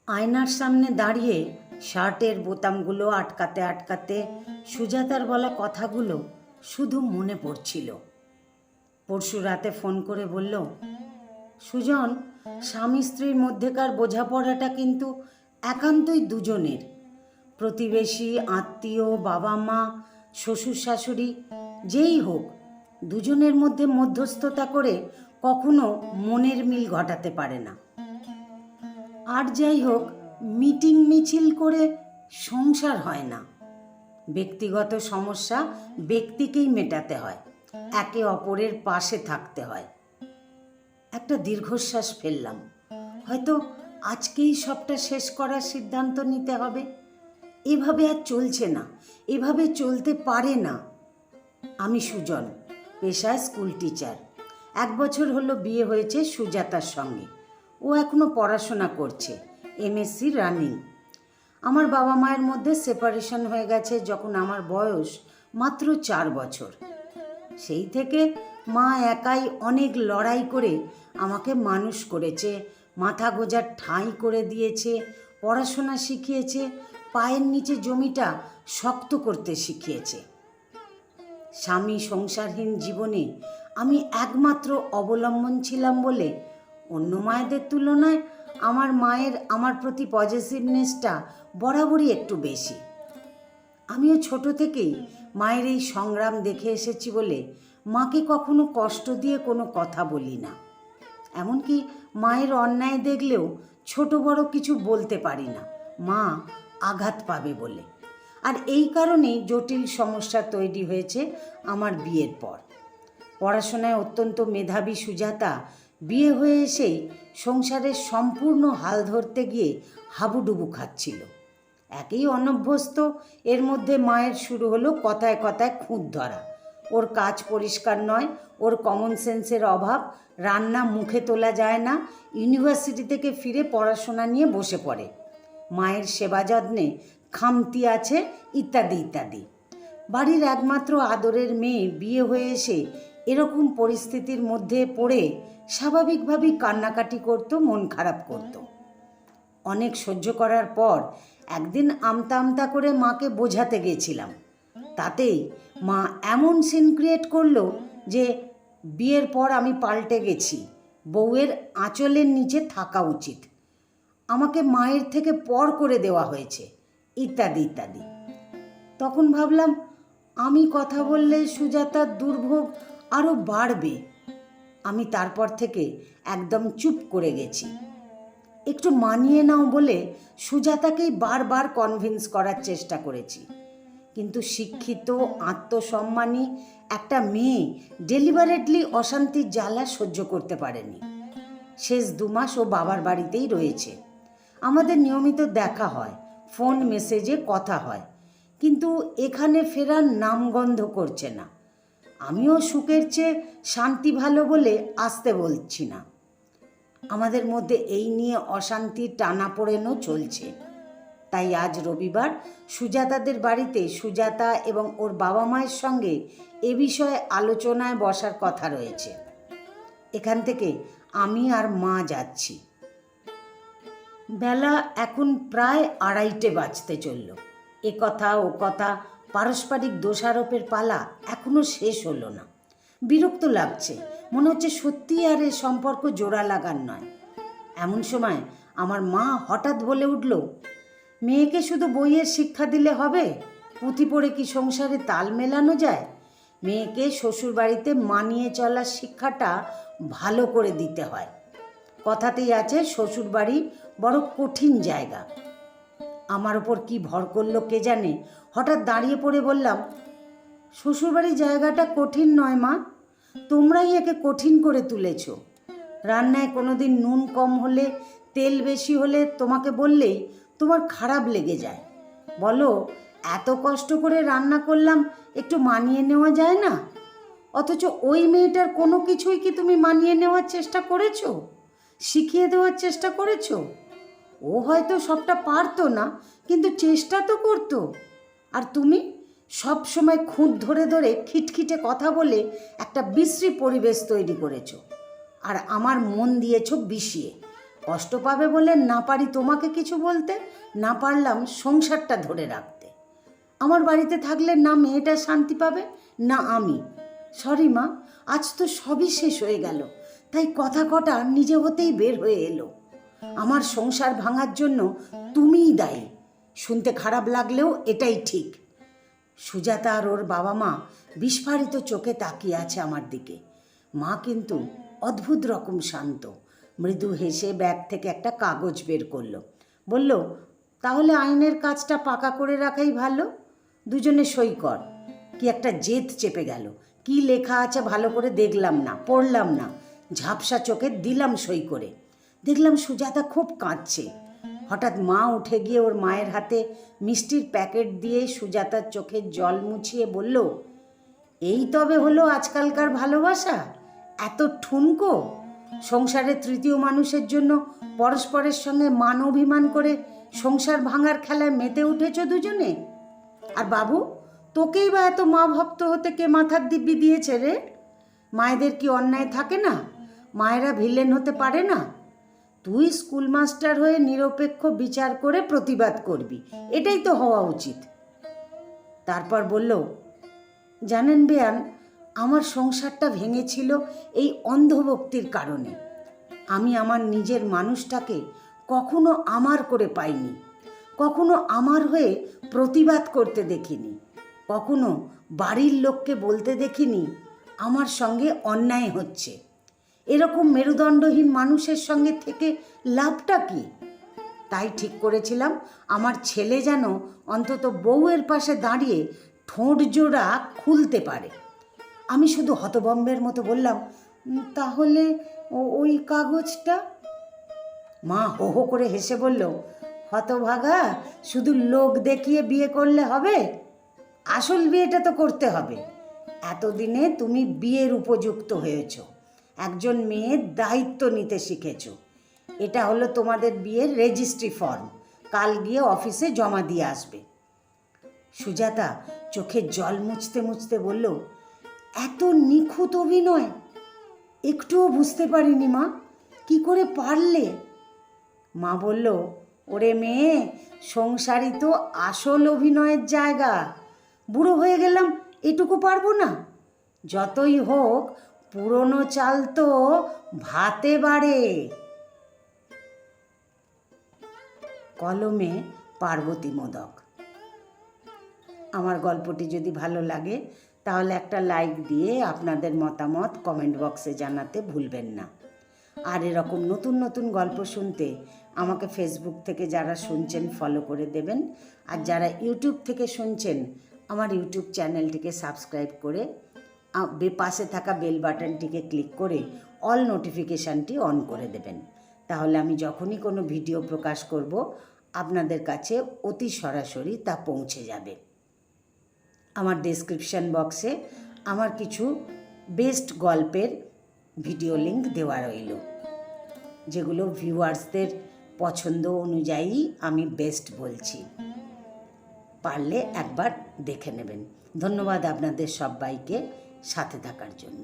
আয়নার সামনে দাঁড়িয়ে শার্টের বোতামগুলো আটকাতে আটকাতে সুজাতার বলা কথাগুলো শুধু মনে পড়ছিল। পরশু রাতে ফোন করে বলল, সুজন, স্বামী স্ত্রীর মধ্যেকার বোঝাপড়াটা কিন্তু একান্তই দুজনের। প্রতিবেশী, আত্মীয়, বাবা মা, শ্বশুর শাশুড়ি যেই হোক, দুজনের মধ্যে মধ্যস্থতা করে কখনো মনের মিল ঘটাতে পারে না। আর যাই হোক, মিটিং মিছিল করে সংসার হয় না। ব্যক্তিগত সমস্যা ব্যক্তিকেই মেটাতে হয়, একে অপরের পাশে থাকতে হয়। একটা দীর্ঘশ্বাস ফেললাম। হয়তো আজকেই সবটা শেষ করার সিদ্ধান্ত নিতে হবে। এভাবে আর চলছে না, এভাবে চলতে পারে না। আমি সুজন, পেশায় স্কুল টিচার। 1 বছর হলো বিয়ে হয়েছে সুজাতার সঙ্গে। ও এখনো পড়াশোনা করছে, এমএসসি রানিং। আমার বাবা মায়ের মধ্যে সেপারেশন হয়ে গেছে যখন আমার বয়স মাত্র 4 বছর। সেই থেকে মা একাই অনেক লড়াই করে আমাকে মানুষ করেছে, মাথা গোঁজার ঠাঁই করে দিয়েছে, পড়াশোনা শিখিয়েছে, পায়ের নিচে জমিটা শক্ত করতে শিখিয়েছে। স্বামী সংসারহীন জীবনে আমি একমাত্র অবলম্বন ছিলাম বলে অন্য মায়েদের তুলনায় আমার মায়ের আমার প্রতি পজিটিভনেসটা বরাবরই একটু বেশি। আমিও ছোট থেকেই মায়ের এই সংগ্রাম দেখে এসেছি বলে মাকে কখনো কষ্ট দিয়ে কোনো কথা বলি না। এমনকি মায়ের অন্যায় দেখলেও ছোট বড় কিছু বলতে পারি না, মা আঘাত পাবে বলে। আর এই কারণেই জটিল সমস্যা তৈরি হয়েছে আমার বিয়ের পর। পড়াশোনায় অত্যন্ত মেধাবী সুজাতা বিয়ে হয়ে এসেই সংসারের সম্পূর্ণ হাল ধরতে গিয়ে হাবুডুবু খাচ্ছিল। একেই অনভ্যস্ত, এর মধ্যে মায়ের শুরু হলো কথায় কথায় খুঁত ধরা। ওর কাজ পরিষ্কার নয়, ওর কমন সেন্সের অভাব, রান্না মুখে তোলা যায় না, ইউনিভার্সিটি থেকে ফিরে পড়াশোনা নিয়ে বসে পড়ে, মায়ের সেবা যত্নে খামতি আছে, ইত্যাদি ইত্যাদি। বাড়ির একমাত্র আদরের মেয়ে বিয়ে হয়ে এসে এরকম পরিস্থিতির মধ্যে পড়ে স্বাভাবিকভাবেই কান্নাকাটি করত, মন খারাপ করত। অনেক সহ্য করার পর একদিন আমতা আমতা করে মাকে বোঝাতে গেছিলাম। তাতেই মা এমন সিন ক্রিয়েট করলো যে বিয়ের পর আমি পাল্টে গেছি, বউয়ের আঁচলের নিচে থাকা উচিত, আমাকে মায়ের থেকে পর করে দেওয়া হয়েছে, ইত্যাদি ইত্যাদি। তখন ভাবলাম, আমি কথা বললে সুজাতার দুর্ভোগ আরও বাড়বে। আমি তারপর থেকে একদম চুপ করে গেছি। একটু মানিয়ে নাও বলে সুজাতাকেই বারবার কনভিন্স করার চেষ্টা করেছি, কিন্তু শিক্ষিত আত্মসম্মানী একটা মেয়ে ডেলিবারেটলি অশান্তির জ্বালা সহ্য করতে পারেনি। শেষ 2 মাস ও বাবার বাড়িতেই রয়েছে। আমাদের নিয়মিত দেখা হয়, ফোন মেসেজে কথা হয়, কিন্তু এখানে ফেরার নামগন্ধ করছে না। আমিও সুখের চেয়ে শান্তি ভালো বলে আসতে বলছি না। আমাদের মধ্যে এই নিয়ে অশান্তির টানাপোড়েনও চলছে। তাই আজ রবিবার সুজাতাদের বাড়িতে সুজাতা এবং ওর বাবা মায়ের সঙ্গে এ বিষয়ে আলোচনায় বসার কথা রয়েছে। এখান থেকে আমি আর মা যাচ্ছি। বেলা এখন প্রায় 2:30 বাজতে চলল। এ কথা ও কথা পারস্পরিক দোষারোপের পালা এখনও শেষ হলো না। বিরক্ত লাগছে, মনে হচ্ছে সত্যিই আর এ সম্পর্ক জোড়া লাগার নয়। এমন সময় আমার মা হঠাৎ বলে উঠল, মেয়েকে শুধু বইয়ের শিক্ষা দিলে হবে? পুঁথি পড়ে কি সংসারে তাল মেলানো যায়? মেয়েকে শ্বশুরবাড়িতে মানিয়ে চলার শিক্ষাটা ভালো করে দিতে হয়। কথাতেই আছে শ্বশুরবাড়ি বড় কঠিন জায়গা। আমার ওপর কি ভর করলো কে জানে, হঠাৎ দাঁড়িয়ে পড়ে বললাম, শ্বশুরবাড়ির জায়গাটা কঠিন নয় মা, তোমরাই একে কঠিন করে তুলেছ। রান্নায় কোনোদিন নুন কম হলে, তেল বেশি হলে তোমাকে বললেই তোমার খারাপ লেগে যায়। বলো, এত কষ্ট করে রান্না করলাম, একটু মানিয়ে নেওয়া যায় না? অথচ ওই মেয়েটার কোনো কিছুই কি তুমি মানিয়ে নেওয়ার চেষ্টা করেছো, শিখিয়ে দেওয়ার চেষ্টা করেছো? ও হয়তো সবটা পারতো না, কিন্তু চেষ্টা তো করতো। আর তুমি সব সময় খুঁত ধরে ধরে খিটখিটে কথা বলে একটা বিশ্রী পরিবেশ তৈরি করেছো, আর আমার মন দিয়েছো বিষিয়ে। কষ্ট পাবে বলে না পারি তোমাকে কিছু বলতে, না পারলাম সংসারটা ধরে রাখতে। আমার বাড়িতে থাকলে না মেয়েটা শান্তি পাবে না আমি। সরি মা, আজ তো সবই শেষ হয়ে গেল, তাই কথা কটা নিজে হতেই বের হয়ে এলো। আমার সংসার ভাঙার জন্য তুমিই দায়ী। শুনতে খারাপ লাগলেও এটাই ঠিক। সুজাতা আর ওর বাবা মা বিস্ফারিত চোখে তাকিয়ে আছে আমার দিকে। মা কিন্তু অদ্ভুত রকম শান্ত। মৃদু হেসে ব্যাগ থেকে একটা কাগজ বের করলো, বলল, তাহলে আইনের কাজটা পাকা করে রাখাই ভালো। দুজনে সই কর। কি একটা জেদ চেপে গেল। কি লেখা আছে ভালো করে দেখলাম না, পড়লাম না, ঝাপসা চোখে দিলাম সই করে। দেখলাম সুজাতা খুব কাঁদছে। হঠাৎ মা উঠে গিয়ে ওর মায়ের হাতে মিষ্টির প্যাকেট দিয়ে সুজাতার চোখের জল মুছিয়ে বলল, এই তবে হলো আজকালকার ভালোবাসা, এত ঠুনকো। সংসারে তৃতীয় মানুষের জন্য পরস্পরের সঙ্গে মান অভিমান করে সংসার ভাঙার খেলায় মেতে উঠেছ দুজনে। আর বাবু, তোকেই বা এত মা ভক্ত হতে কে মাথার দিব্যি দিয়েছে রে? মায়েদের কি অন্যায় থাকে না? মায়েরা ভিলেন হতে পারে না? তুই স্কুল মাস্টার হয়ে নিরপেক্ষ বিচার করে প্রতিবাদ করবি, এটাই তো হওয়া উচিত। তারপর বলল, জানেন বেয়ান, আমার সংসারটা ভেঙেছিল এই অন্ধভক্তির কারণে। আমি আমার নিজের মানুষটাকে কখনো আমার করে পাইনি, কখনো আমার হয়ে প্রতিবাদ করতে দেখিনি, কখনো বাড়ির লোককে বলতে দেখিনি আমার সঙ্গে অন্যায় হচ্ছে। এরকম মেরুদণ্ডহীন মানুষের সঙ্গে থেকে লাভটা কি? তাই ঠিক করেছিলাম আমার ছেলে যেন অন্তত বউয়ের পাশে দাঁড়িয়ে ঠোঁট জোড়া খুলতে পারে। আমি শুধু হতভম্বের মতো বললাম, তাহলে ওই কাগজটা? মা হো হো করে হেসে বলল, হতভাগা, শুধু লোক দেখিয়ে বিয়ে করলে হবে? আসল বিয়েটা তো করতে হবে। এতদিনে তুমি বিয়ের উপযুক্ত হয়েছ, একজন মেয়ের দায়িত্ব নিতে শিখেছ। এটা হলো তোমাদের বিয়ের রেজিস্ট্রি ফর্ম, কাল গিয়ে অফিসে জমা দিয়ে আসবে। সুজাতা চোখে জল মুছতে মুছতে বলল, এত নিখুঁত অভিনয় একটুও বুঝতে পারিনি মা, কি করে পারলে? মা বলল, ওরে মেয়ে, সংসারই তো আসল অভিনয়ের জায়গা। বুড়ো হয়ে গেলাম, এটুকু পারবো না? যতই হোক পুরনো চাল তো ভাতে বাড়ে। কলমে পার্বতী মোদক। আমার গল্পটি যদি ভালো লাগে তাহলে একটা লাইক দিয়ে আপনাদের মতামত কমেন্ট বক্সে জানাতে ভুলবেন না। আর এরকম নতুন নতুন গল্প শুনতে আমাকে ফেসবুক থেকে যারা শুনছেন ফলো করে দেবেন, আর যারা ইউটিউব থেকে শুনছেন আমার ইউটিউব চ্যানেলটিকে সাবস্ক্রাইব করে পাশে থাকা বেল বাটনটিকে ক্লিক করে অল নোটিফিকেশানটি অন করে দেবেন। তাহলে আমি যখনই কোনো ভিডিও প্রকাশ করব আপনাদের কাছে অতি সরাসরি তা পৌঁছে যাবে। আমার ডেসক্রিপশন বক্সে আমার কিছু বেস্ট গল্পের ভিডিও লিংক দেওয়া রইল, যেগুলো ভিউয়ার্সদের পছন্দ অনুযায়ী আমি বেস্ট বলছি, পারলে একবার দেখে নেবেন। ধন্যবাদ আপনাদের সবাইকে সাথে থাকার জন্য।